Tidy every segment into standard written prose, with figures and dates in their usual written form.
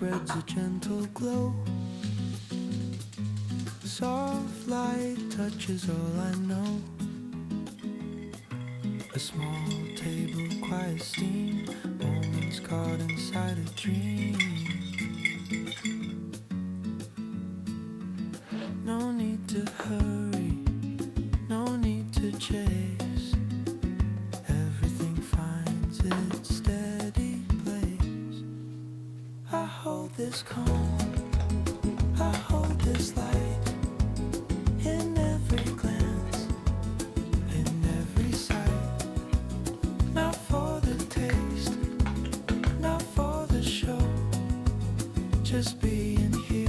spreads a gentle glow. Soft light touches all I know. A small table, quiet steam, moments caught inside a dream. No need to hurry, no need to chase. Everything finds its steady place. I hold this calm, I hold this light in every glance, in every sight. Not for the taste, not for the show, just being here.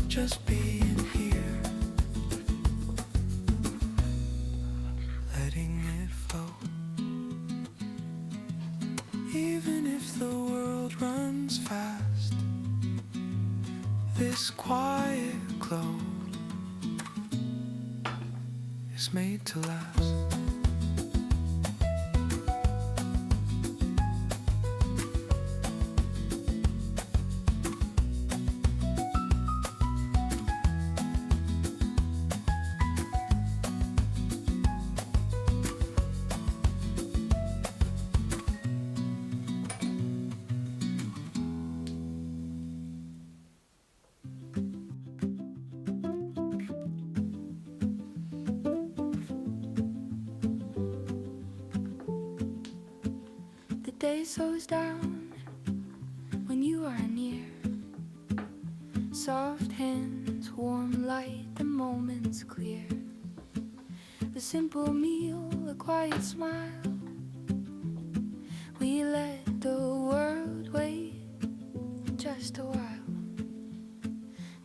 Just being here, letting it flow. Even if the world runs fast, this quiet glow is made to last. The day slows down when you are near. Soft hands, warm light, the moment's clear. The simple meal, a quiet smile. We let the world wait just a while.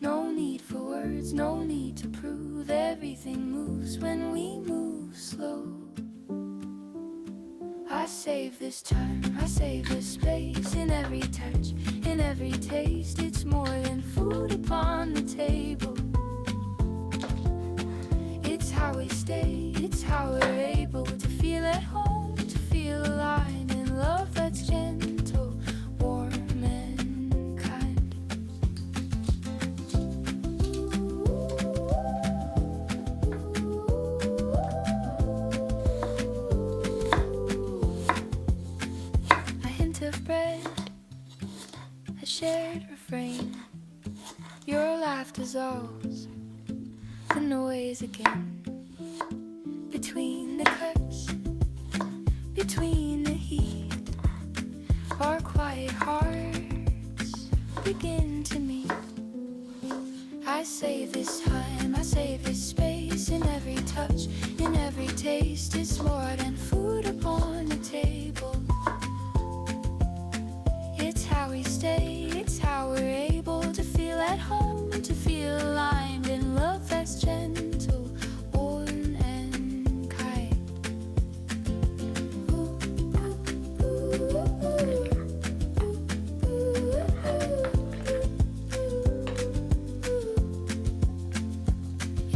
No need for words, no need to prove. Everything moves when we move slow. I save this time, I save this space. In every touch, in every taste, it's more than food upon the table. It's how we stay, it's how we're able to feel at home, to feel alive in love that's gentle, warm and kind. A hint of bread, a shared refrain. Your laugh dissolves the noise again. Between the cuts, between the heat, our quiet hearts begin to meet. I save this time, I save this space. In every touch, in every taste, it's more than food upon the table. It's how we stay, it's how we're able to feel at home, to feel aligned in love that's gentle, warm and kind.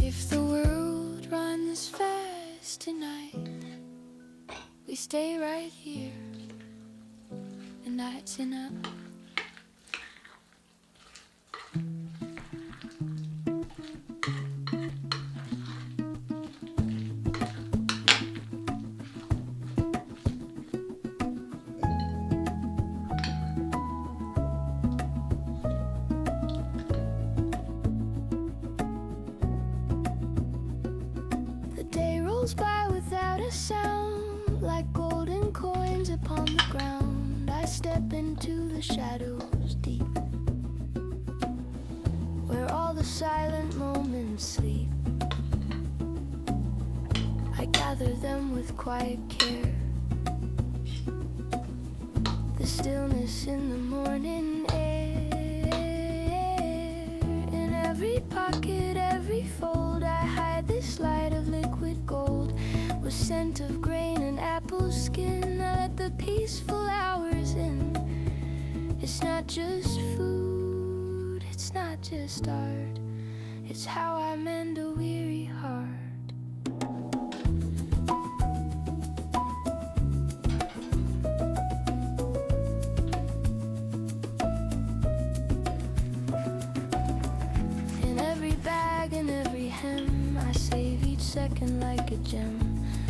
If the world runs fast tonight, we stay right here, and that's enough. rolls by without a sound, like golden coins upon the ground. I step into the shadows deep, where all the silent moments sleep. I gather them with quiet care. The stillness in the morning air. In every pocket, every fold, I hide this light of liquid gold, with scent of grain and apple skin. I let the peaceful hours in. It's not just food, it's not just art, it's how I mend a weary heart. Second like a gem.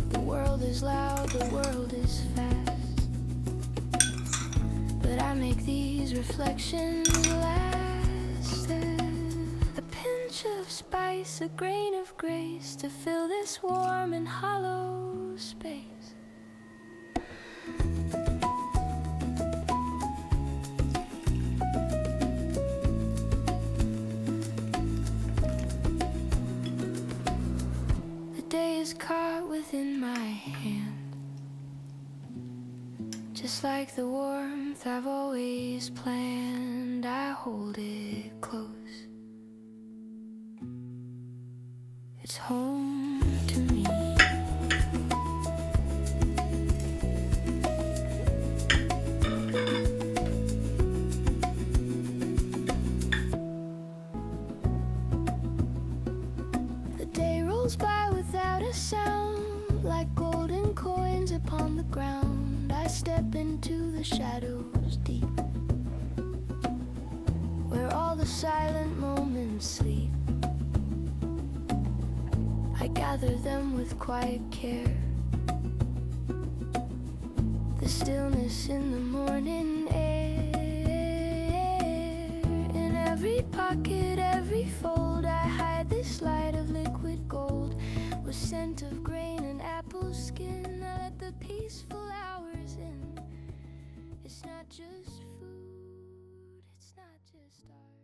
The world is loud, the world is fast, but I make these reflections last. A pinch of spice, a grain of grace, to fill this warm and hollow space. Caught within my hand, just like the warmth I've always planned. I hold it close. It's home to me. The day rolls by without a sound, like golden coins upon the ground. I step into the shadows deep, where all the silent moments sleep. I gather them with quiet care. The stillness in the morning air. In every pocket, every fold, I hide this light of liquid gold, with scent of grain and apple skin. I let the peaceful hours in. It's not just food, it's not just art.